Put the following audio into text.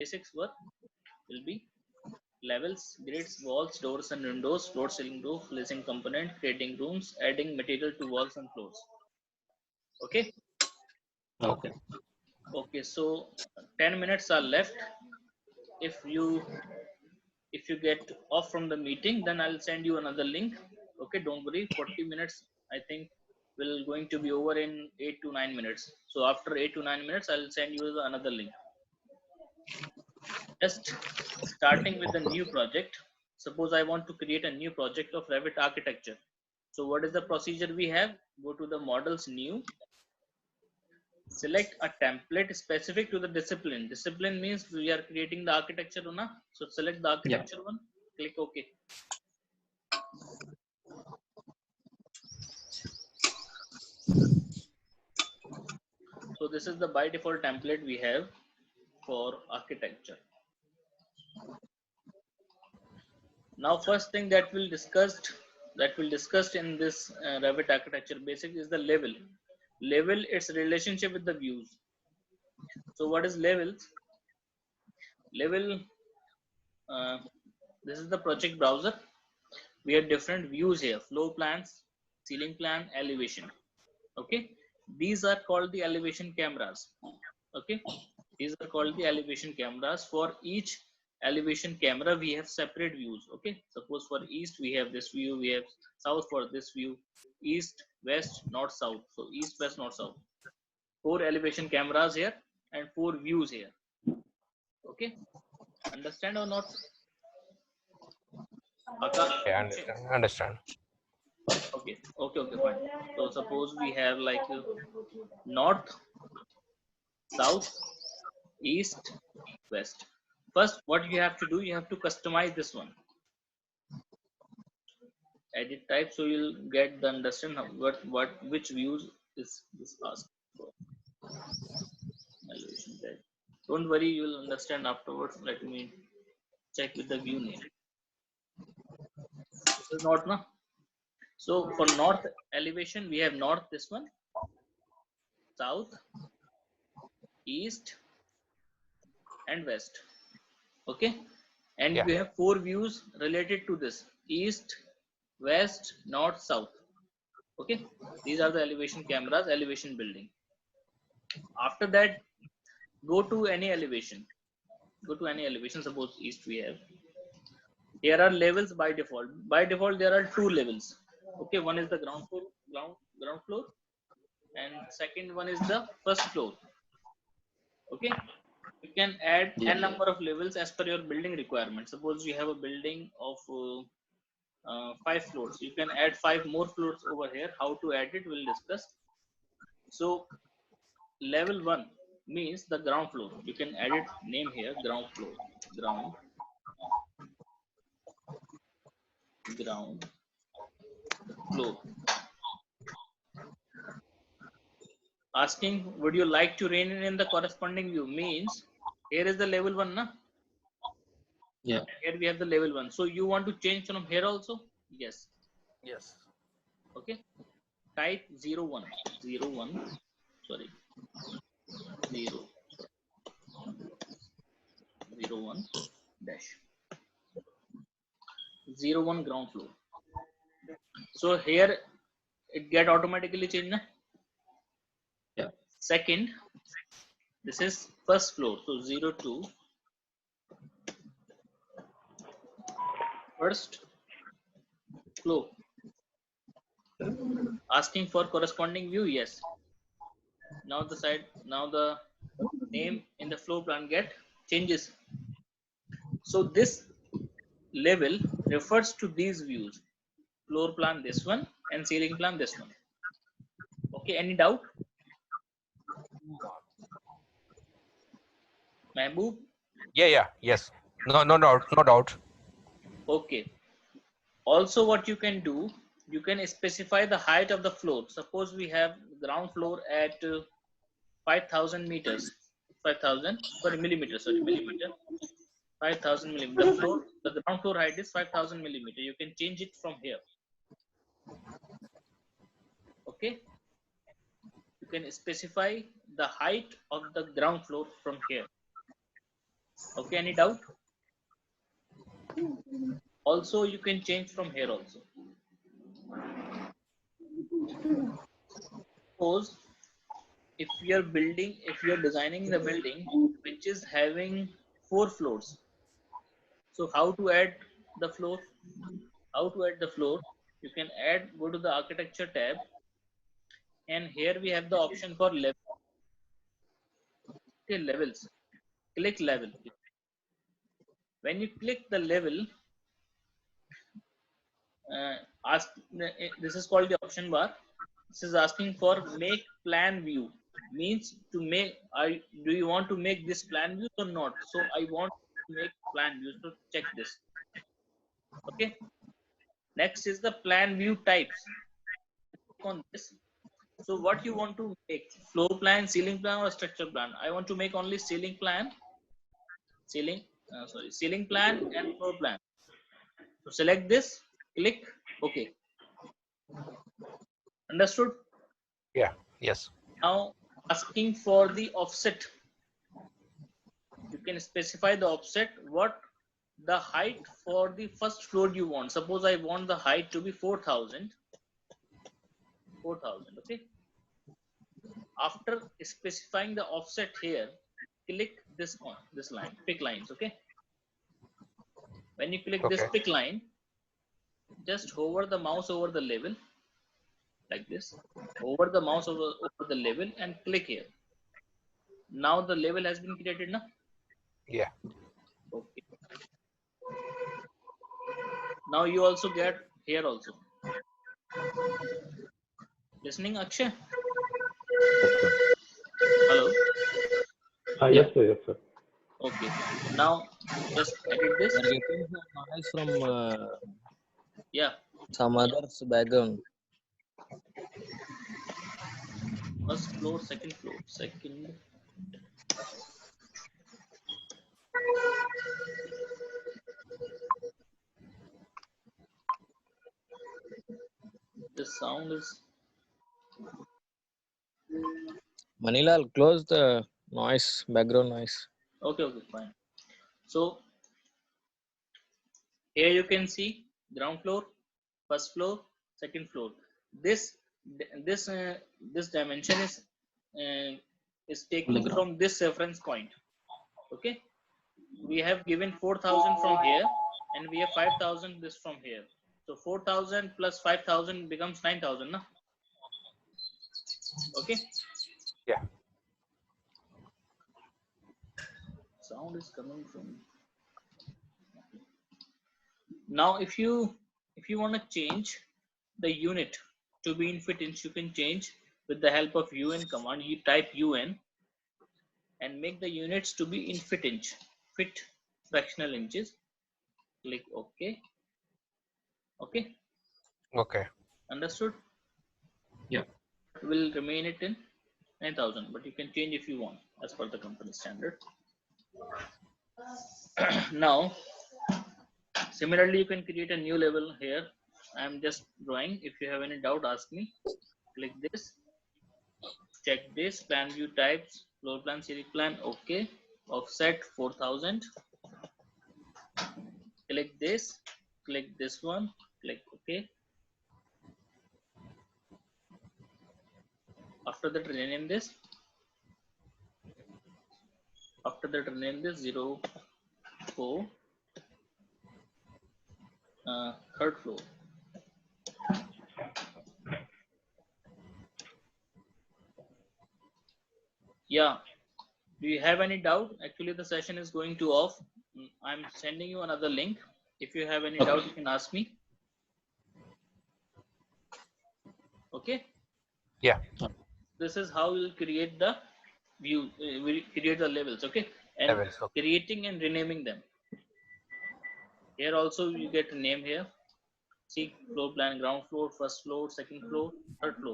basics work will be levels, grids, walls, doors and windows, floor, ceiling, roof, placing component, creating rooms, adding material to walls and floors. Okay. Okay. Okay. So 10 minutes are left. If you get off from the meeting, then I'll send you another link. Okay. Don't worry. 40 minutes. I think will going to be over in 8 to 9 minutes. So after 8 to 9 minutes, I'll send you another link. Just starting with a new project. Suppose I want to create a new project of Revit architecture. So what is the procedure we have? Go to the models, new, select a template specific to the discipline. Discipline means we are creating the architecture, na? So select the architecture one, click OK. So this is the by default template we have for architecture. Now first thing that we'll discussed in this Revit architecture basic is the level. Level, its relationship with the views. So what is levels? Level, this is the project browser. We have different views here: floor plans, ceiling plan, elevation. Okay, these are called the elevation cameras. Okay, these are called the elevation cameras. For each elevation camera we have separate views. Okay, suppose for east we have this view, we have south for this view, east, west, north, south. So east, west, north, south. 4 elevation cameras here and 4 views here. Okay, understand or not? Understand. Okay, fine. So suppose we have like north, south, east, west. First, what you have to do, you have to customize this one. Edit type, so you'll get the understand which views is this asked for. Elevation type. Don't worry, you will understand afterwards. Let me check with the view name. This is north, na? So for north elevation, we have north, this one, south, east, and west. Okay, and Yeah. we have 4 views related to this: east, west, north, south. Okay, these are the elevation cameras, elevation building. After that, go to any elevation. Suppose east we have. There are levels by default. By default, there are 2 levels. Okay, one is the ground floor, and second one is the first floor. Okay, you can add n number of levels as per your building requirement. Suppose you have a building of 5 floors, you can add 5 more floors over here. How to add it, we'll discuss. So level 1 means the ground floor. You can add it name here, ground floor. Ground floor. Asking, would you like to rein in the corresponding view, means here is the level 1, na? Yeah. Here we have the level 1. So you want to change from here also? Yes. Yes. Okay. Type 01. 01. Sorry. 0. 01 dash 01 ground floor. So here it get automatically changed, na? Yeah. Second, this is first floor. So 02 first floor. Asking for corresponding view, yes. Now the name in the floor plan get changes. So this level refers to these views: floor plan this one and ceiling plan this one. Okay, any doubt? Mehboob? Yeah. Yes. No doubt. Okay. Also, what you can do, you can specify the height of the floor. Suppose we have ground floor at 5,000 meters. 5,000, millimeter. 5,000 millimeter. The ground floor height is 5,000 millimeter. You can change it from here. Okay. You can specify the height of the ground floor from here. Okay, any doubt? Also, you can change from here also. Suppose if you're designing the building which is having 4 floors. So how to add the floor? How to add the floor? You can add, go to the architecture tab, and here we have the option for level. Okay, levels. Click level. When you click the level, ask this is called the option bar. This is asking for make plan view, means to make, do you want to make this plan view or not? So I want to make plan view, so check this. Okay, next is the plan view types. Click on this. So what you want to make, floor plan, ceiling plan, or structure plan? I want to make only ceiling plan, ceiling plan and floor plan. So select this, click OK. Understood? Yeah. Yes. Now asking for the offset. You can specify the offset, what the height for the first floor you want. Suppose I want the height to be 4,000. Okay. After specifying the offset here, click this on this line, pick lines. Okay. When you click this Okay. pick line, just hover the mouse over the level like this. Hover the mouse over the level and click here. Now the level has been created now. Yeah. Okay. Now you also get here also. Listening, Akshay? Hello. Yeah. Yes, sir. Okay. Now just edit this. We are getting some noise from Yeah. some others background. First floor, second floor, second. The sound is Manilal, close the noise, background noise. okay. Okay, fine. So here you can see ground floor, first floor, second floor. This this dimension is taken from this reference point. Okay, we have given 4,000 from here, and we have 5,000 this from here. So 4,000 plus 5,000 becomes 9,000, na? Okay. Yeah. Sound is coming from. Now if you want to change the unit to be in fit inch, you can change with the help of un command. You type un and make the units to be in fit inch, fit fractional inches. Click OK. Okay, Okay. understood? Yeah. Will remain it in 9,000, but you can change if you want as per the company standard. Now similarly, you can create a new level here. I am just drawing. If you have any doubt, ask me. Click this. Check this. Plan view types. Floor plan, ceiling plan. OK. Offset 4,000. Click this. Click this one. Click OK. After that, rename this. After that, rename this 04. Third floor. Yeah. Do you have any doubt? Actually, the session is going to off. I'm sending you another link. If you have any doubt, you can ask me. Okay. Yeah. This is how we'll create the view. We create the levels. Okay. And Levels, okay. creating and renaming them. Here also you get a name here. See, floor plan, ground floor, first floor, second floor, third floor.